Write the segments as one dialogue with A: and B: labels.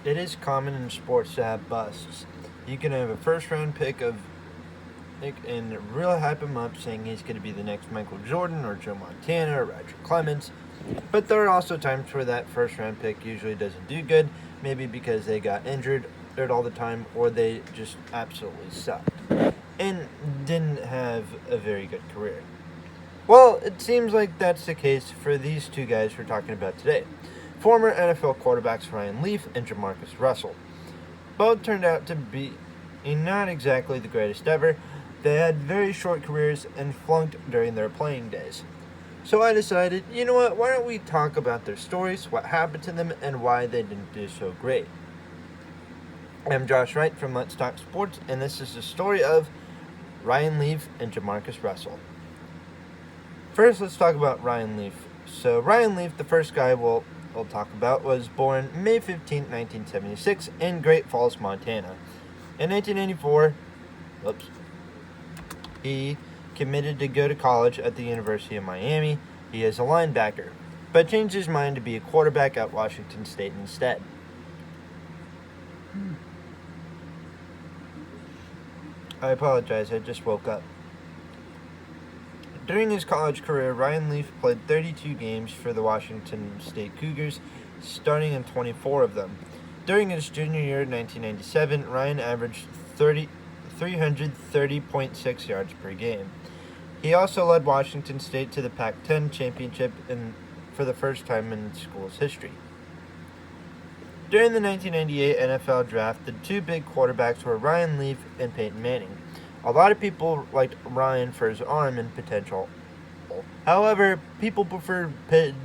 A: It is common in sports to have busts. You can have a first round pick and really hype him up, saying he's going to be the next Michael Jordan or Joe Montana or Roger Clemens. But there are also times where that first round pick usually doesn't do good, maybe because they got injured all the time or they just absolutely sucked and didn't have a very good career. Well, it seems like that's the case for these two guys we're talking about today. Former NFL quarterbacks Ryan Leaf and Jamarcus Russell. Both turned out to be not exactly the greatest ever. They had very short careers and flunked during their playing days. So I decided, you know what, why don't we talk about their stories, what happened to them, and why they didn't do so great. I'm Josh Wright from Let's Talk Sports, and this is the story of Ryan Leaf and Jamarcus Russell. First, let's talk about Ryan Leaf. So Ryan Leaf, the first guy we'll talk about, was born May 15, 1976 in Great Falls, Montana. In 1994, he committed to go to college at the University of Miami. He is a linebacker, but changed his mind to be a quarterback at Washington State instead. I apologize, I just woke up. During his college career, Ryan Leaf played 32 games for the Washington State Cougars, starting in 24 of them. During his junior year in 1997, Ryan averaged 330.6 yards per game. He also led Washington State to the Pac-10 championship for the first time in school's history. During the 1998 NFL draft, the two big quarterbacks were Ryan Leaf and Peyton Manning. A lot of people liked Ryan for his arm and potential. However, people preferred Peyton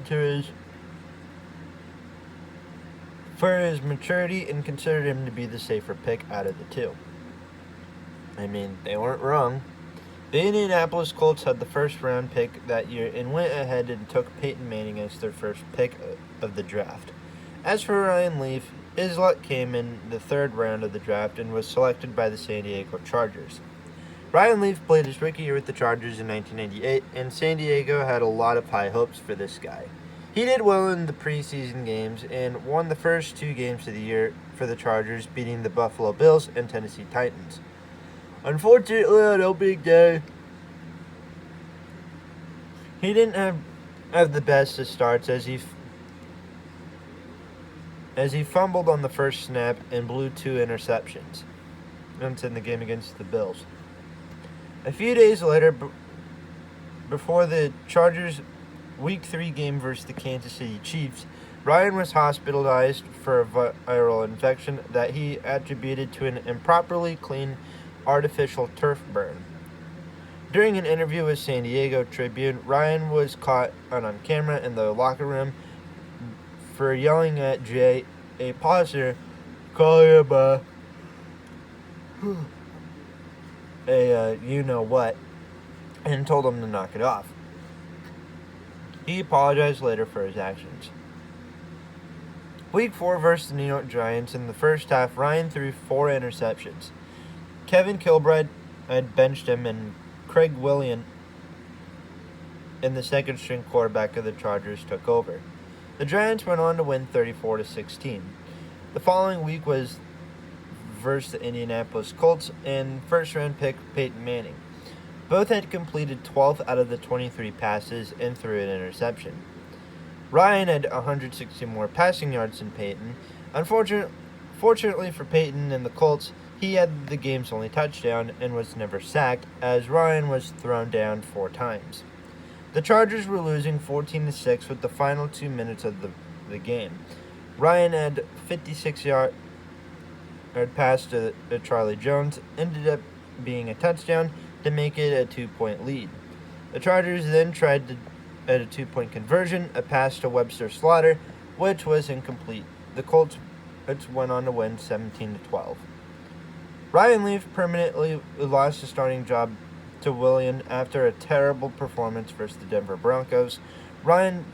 A: for his maturity and considered him to be the safer pick out of the two. I mean, they weren't wrong. The Indianapolis Colts had the first round pick that year and went ahead and took Peyton Manning as their first pick of the draft. As for Ryan Leaf, his luck came in the third round of the draft and was selected by the San Diego Chargers. Ryan Leaf played his rookie year with the Chargers in 1998, and San Diego had a lot of high hopes for this guy. He did well in the preseason games and won the first two games of the year for the Chargers, beating the Buffalo Bills and Tennessee Titans. Unfortunately, on opening day, he didn't have the best of starts as he fumbled on the first snap and blew two interceptions. That's in the game against the Bills. A few days later, before the Chargers' Week 3 game versus the Kansas City Chiefs, Ryan was hospitalized for a viral infection that he attributed to an improperly cleaned artificial turf burn. During an interview with San Diego Tribune, Ryan was caught on camera in the locker room for yelling at Jay, a passer, calling him a you-know-what, and told him to knock it off. He apologized later for his actions. Week 4 versus the New York Giants. In the first half, Ryan threw 4 interceptions. Kevin Kilbride had benched him, and Craig Willian, and the second-string quarterback of the Chargers, took over. The Giants went on to win 34-16. The following week was versus the Indianapolis Colts and first-round pick Peyton Manning. Both had completed 12 out of the 23 passes and threw an interception. Ryan had 160 more passing yards than Peyton. Fortunately for Peyton and the Colts, he had the game's only touchdown and was never sacked, as Ryan was thrown down 4 times. The Chargers were losing 14-6 with the final 2 minutes of the game. Ryan had 56-yard pass to Charlie Jones, ended up being a touchdown to make it a 2-point lead. The Chargers then tried at a 2-point conversion, a pass to Webster Slaughter, which was incomplete. The Colts went on to win 17-12. Ryan Leaf permanently lost his starting job to Willian after a terrible performance versus the Denver Broncos. Ryan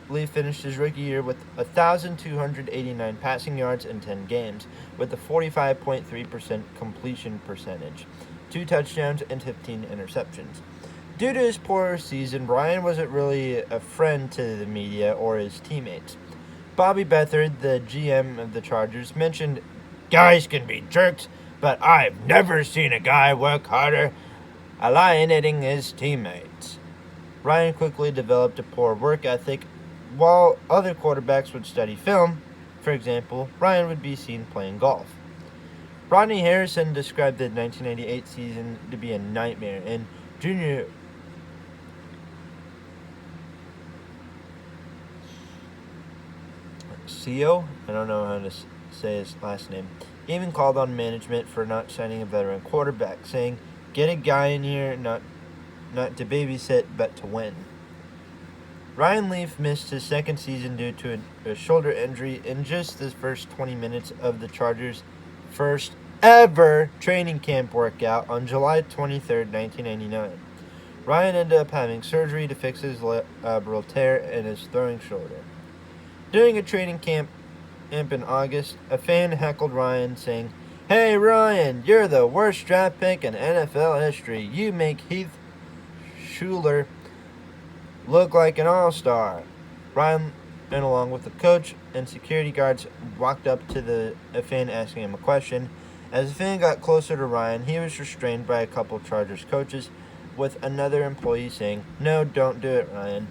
A: Leaf finished his rookie year with 1,289 passing yards in 10 games, with a 45.3% completion percentage, 2 touchdowns, and 15 interceptions. Due to his poor season, Ryan wasn't really a friend to the media or his teammates. Bobby Beathard, the GM of the Chargers, mentioned, "Guys can be jerks, but I've never seen a guy work harder alienating his teammates." Ryan quickly developed a poor work ethic, while other quarterbacks would study film. For example, Ryan would be seen playing golf. Rodney Harrison described the 1998 season to be a nightmare, and Junior Seau, I don't know how to say his last name, even called on management for not signing a veteran quarterback, saying, "Get a guy in here not to babysit, but to win." Ryan Leaf missed his second season due to a shoulder injury in just the first 20 minutes of the Chargers' first ever training camp workout on July 23, 1999. Ryan ended up having surgery to fix his labral tear in his throwing shoulder. During a training camp in August, a fan heckled Ryan, saying, "Hey Ryan, you're the worst draft pick in NFL history. You make Heath Schuler look like an all-star." Ryan, and along with the coach and security guards, walked up to a fan asking him a question. As the fan got closer to Ryan, he was restrained by a couple of Chargers coaches, with another employee saying, "No, don't do it, Ryan."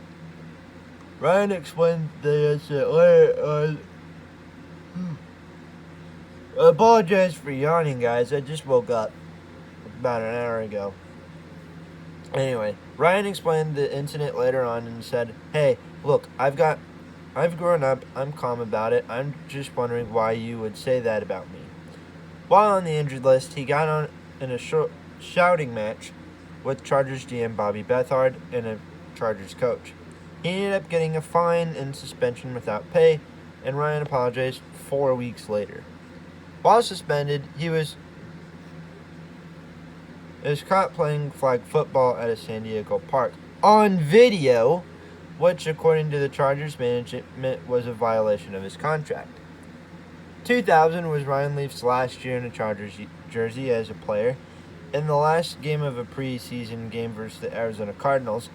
A: Ryan explained the incident later. I apologize for yawning, guys. I just woke up about an hour ago. Anyway, Ryan explained the incident later on and said, "Hey, look, I've grown up. I'm calm about it. I'm just wondering why you would say that about me." While on the injured list, he got on in a shouting match with Chargers GM Bobby Beathard and a Chargers coach. He ended up getting a fine and suspension without pay, and Ryan apologized 4 weeks later. While suspended, he was caught playing flag football at a San Diego park on video, which, according to the Chargers management, was a violation of his contract. 2000 was Ryan Leaf's last year in a Chargers jersey as a player. In the last game of a preseason game versus the Arizona Cardinals,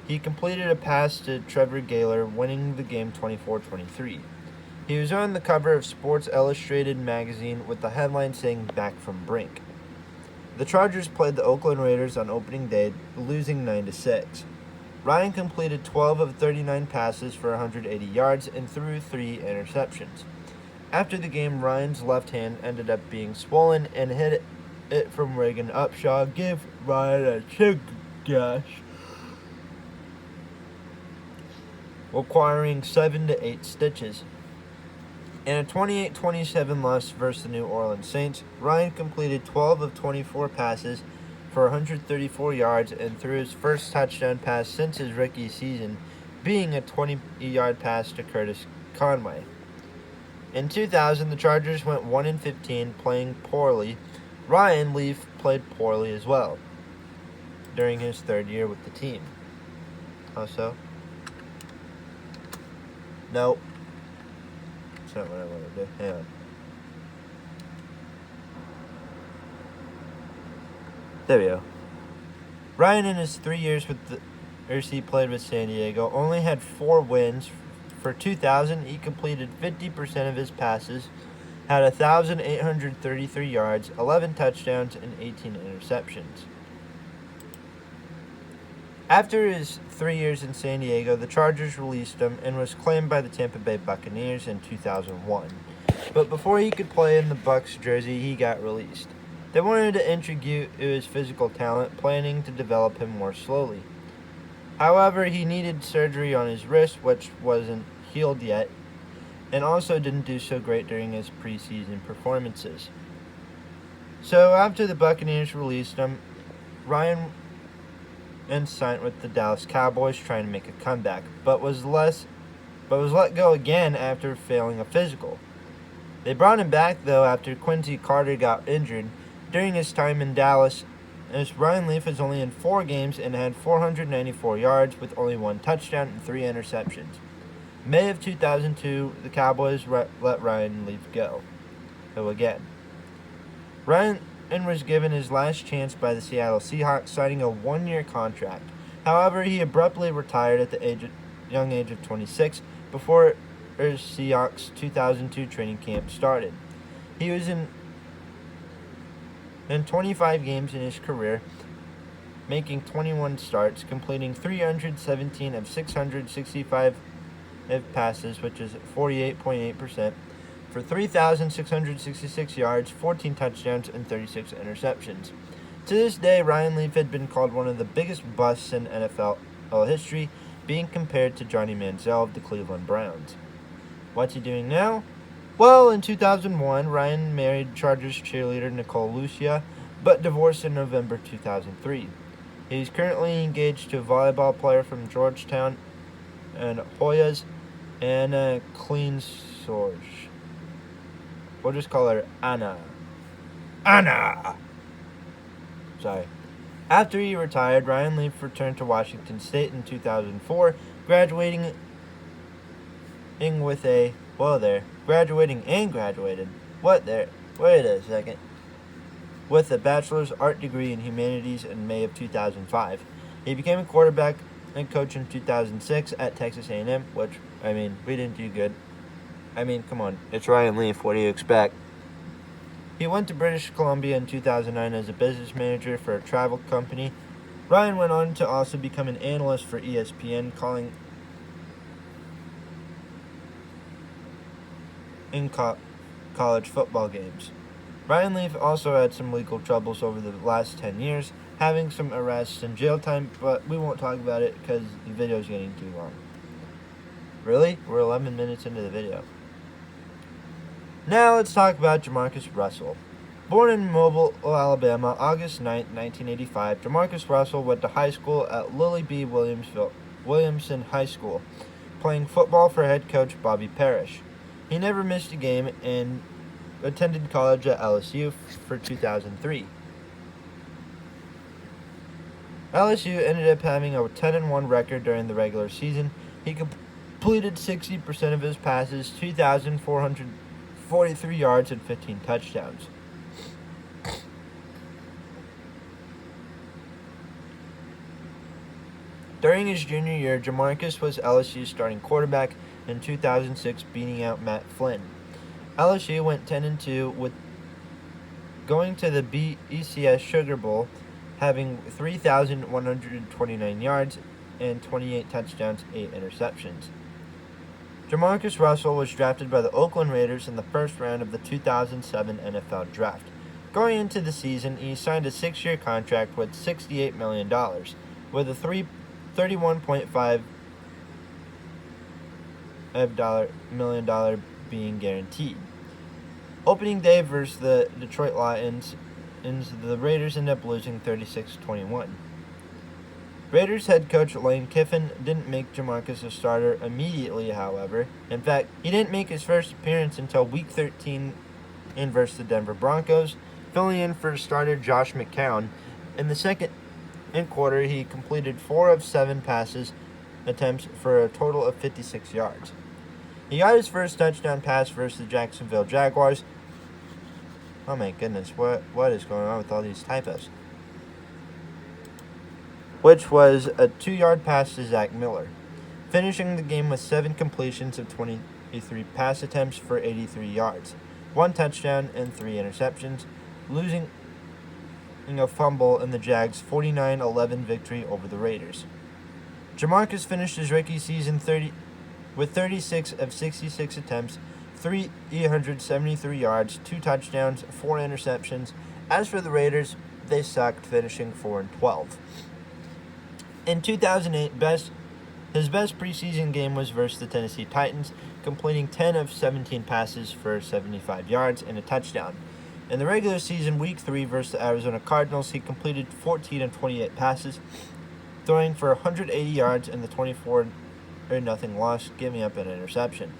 A: he completed a pass to Trevor Gaylor, winning the game 24-23. He was on the cover of Sports Illustrated magazine with the headline saying, "Back from Brink." The Chargers played the Oakland Raiders on opening day, losing 9-6. Ryan completed 12 of 39 passes for 180 yards and threw 3 interceptions. After the game, Ryan's left hand ended up being swollen and hit it from Reagan Upshaw. Give Ryan a chick gash, requiring 7 to 8 stitches. In a 28-27 loss versus the New Orleans Saints, Ryan completed 12 of 24 passes for 134 yards and threw his first touchdown pass since his rookie season, being a 20-yard pass to Curtis Conway. In 2000, the Chargers went 1-15, playing poorly. Ryan Leaf played poorly as well during his third year with the team. Also, nope. That's not what I want to do. Hang on. There we go. Ryan, in his 3 years with the he played with San Diego, only had 4 wins. For 2000, he completed 50% of his passes, had 1,833 yards, 11 touchdowns, and 18 interceptions. After his 3 years in San Diego, the Chargers released him and was claimed by the Tampa Bay Buccaneers in 2001. But before he could play in the Bucs jersey, he got released. They wanted to introduce his physical talent, planning to develop him more slowly. However, he needed surgery on his wrist, which wasn't healed yet, and also didn't do so great during his preseason performances. So after the Buccaneers released him, Ryan signed with the Dallas Cowboys, trying to make a comeback, but was let go again after failing a physical. They brought him back though after Quincy Carter got injured. During his time in Dallas, as Ryan Leaf was only in 4 games and had 494 yards with only 1 touchdown and 3 interceptions. May of 2002, the Cowboys let Ryan Leaf go again. Ryan was given his last chance by the Seattle Seahawks, signing a 1-year contract. However, he abruptly retired at the young age of 26 before Seahawks 2002 training camp started. He was in 25 games in his career, making 21 starts, completing 317 of 665 passes, which is 48.8%, for 3,666 yards, 14 touchdowns, and 36 interceptions. To this day, Ryan Leaf had been called one of the biggest busts in NFL history, being compared to Johnny Manziel of the Cleveland Browns. What's he doing now? Well, in 2001, Ryan married Chargers cheerleader Nicole Lucia, but divorced in November 2003. He is currently engaged to a volleyball player from Georgetown and Hoyas, Anna Kleinsorge. We'll just call her Anna. Anna! Sorry. After he retired, Ryan Leaf returned to Washington State in 2004, graduating with a... graduating and graduated. What there? Wait a second. With a bachelor's art degree in humanities in May of 2005. He became a quarterback and coach in 2006 at Texas A&M, which, we didn't do good. Come on, it's Ryan Leaf, what do you expect? He went to British Columbia in 2009 as a business manager for a travel company. Ryan went on to also become an analyst for ESPN, calling in college football games. Ryan Leaf also had some legal troubles over the last 10 years, having some arrests and jail time, but we won't talk about it because the video is getting too long. Really? We're 11 minutes into the video. Now let's talk about Jamarcus Russell. Born in Mobile, Alabama, August 9, 1985, Jamarcus Russell went to high school at Lily B. Williamson High School, playing football for head coach Bobby Parrish. He never missed a game and attended college at LSU for 2003. LSU ended up having a 10-1 record during the regular season. He completed 60% of his passes, 2,443 yards, and 15 touchdowns. During his junior year, Jamarcus was LSU's starting quarterback in 2006, beating out Matt Flynn. LSU went 10-2 with going to the BCS Sugar Bowl, having 3,129 yards and 28 touchdowns, 8 interceptions. Jamarcus Russell was drafted by the Oakland Raiders in the first round of the 2007 NFL Draft. Going into the season, he signed a 6-year contract worth $68 million, with a $31.5 million being guaranteed. Opening day versus the Detroit Lions, the Raiders ended up losing 36-21. Raiders head coach Lane Kiffin didn't make Jamarcus a starter immediately, however. In fact, he didn't make his first appearance until Week 13 versus the Denver Broncos, filling in for starter Josh McCown. In the second quarter, he completed 4 of 7 passes attempts for a total of 56 yards. He got his first touchdown pass versus the Jacksonville Jaguars. Oh my goodness, what is going on with all these typos? Which was a 2-yard pass to Zach Miller, finishing the game with 7 completions of 23 pass attempts for 83 yards, 1 touchdown and 3 interceptions, losing a fumble in the Jags' 49-11 victory over the Raiders. Jamarcus finished his rookie season with 36 of 66 attempts, 373 yards, 2 touchdowns, 4 interceptions. As for the Raiders, they sucked, finishing 4-12. In 2008, his best preseason game was versus the Tennessee Titans, completing 10 of 17 passes for 75 yards and a touchdown. In the regular season, Week 3 versus the Arizona Cardinals, he completed 14 of 28 passes, throwing for 180 yards in the 24-0 loss, giving up an interception.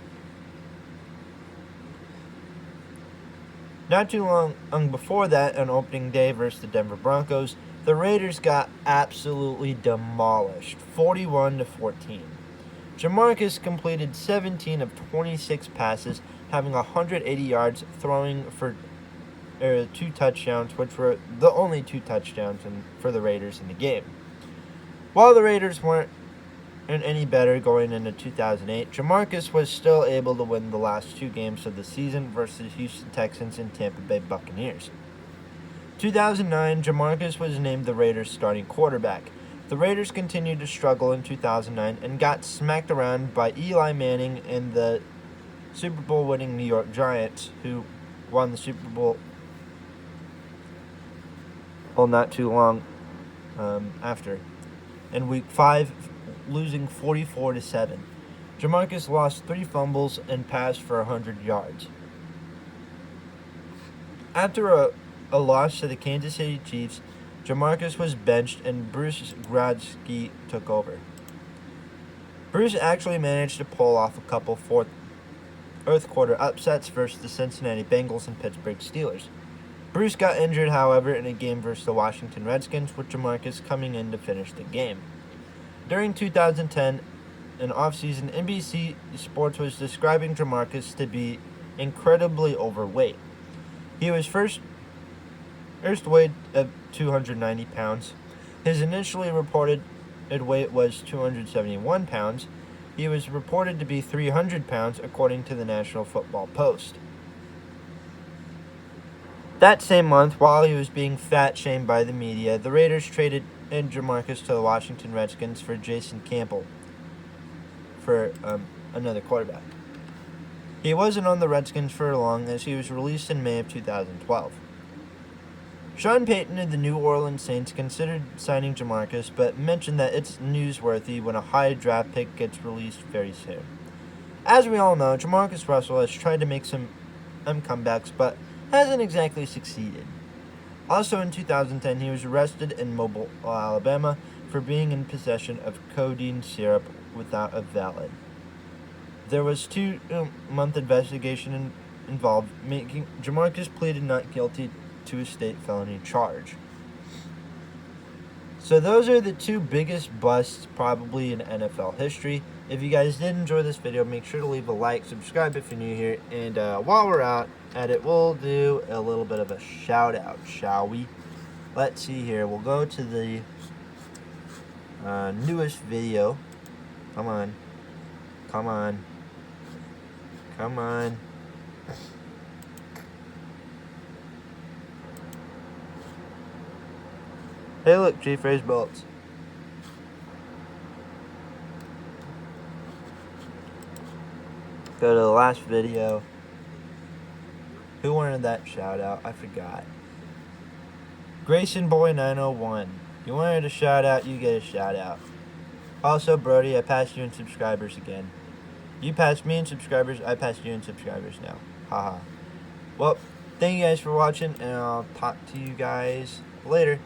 A: Not too long before that, on opening day versus the Denver Broncos, the Raiders got absolutely demolished, 41-14. Jamarcus completed 17 of 26 passes, having 180 yards, throwing for 2 touchdowns, which were the only 2 touchdowns for the Raiders in the game. While the Raiders weren't any better going into 2008, Jamarcus was still able to win the last 2 games of the season versus Houston Texans and Tampa Bay Buccaneers. 2009, Jamarcus was named the Raiders' starting quarterback. The Raiders continued to struggle in 2009 and got smacked around by Eli Manning and the Super Bowl winning New York Giants, who won the Super Bowl not too long after. In Week 5, losing 44-7. Jamarcus lost 3 fumbles and passed for 100 yards. After a loss to the Kansas City Chiefs, Jamarcus was benched and Bruce Gradsky took over. Bruce actually managed to pull off a couple fourth quarter upsets versus the Cincinnati Bengals and Pittsburgh Steelers. Bruce got injured, however, in a game versus the Washington Redskins, with Jamarcus coming in to finish the game. During 2010, an offseason, NBC Sports was describing Jamarcus to be incredibly overweight. He was first weighed at 290 pounds. His initially reported weight was 271 pounds. He was reported to be 300 pounds, according to the National Football Post. That same month, while he was being fat-shamed by the media, the Raiders traded in Jamarcus to the Washington Redskins for Jason Campbell for another quarterback. He wasn't on the Redskins for long, as he was released in May of 2012. Sean Payton of the New Orleans Saints considered signing Jamarcus, but mentioned that it's newsworthy when a high draft pick gets released very soon. As we all know, Jamarcus Russell has tried to make some comebacks, but hasn't exactly succeeded. Also in 2010, he was arrested in Mobile, Alabama, for being in possession of codeine syrup without a valid. There was 2-month investigation involved, making Jamarcus pleaded not guilty to a state felony charge. So those are the 2 biggest busts probably in NFL history. If you guys did enjoy this video, make sure to leave a like, subscribe if you're new here, and while we're out at it, we'll do a little bit of a shout out, shall we? Let's see here. We'll go to the newest video. Come on. Come on. Come on. Hey, look, G-Phrase bullets. Go to the last video. Who wanted that shout out? I forgot. Grayson Boy 901. You wanted a shout out, you get a shout out. Also, Brody, I passed you in subscribers again. You passed me in subscribers, I passed you in subscribers now. Haha. Well, thank you guys for watching, and I'll talk to you guys later.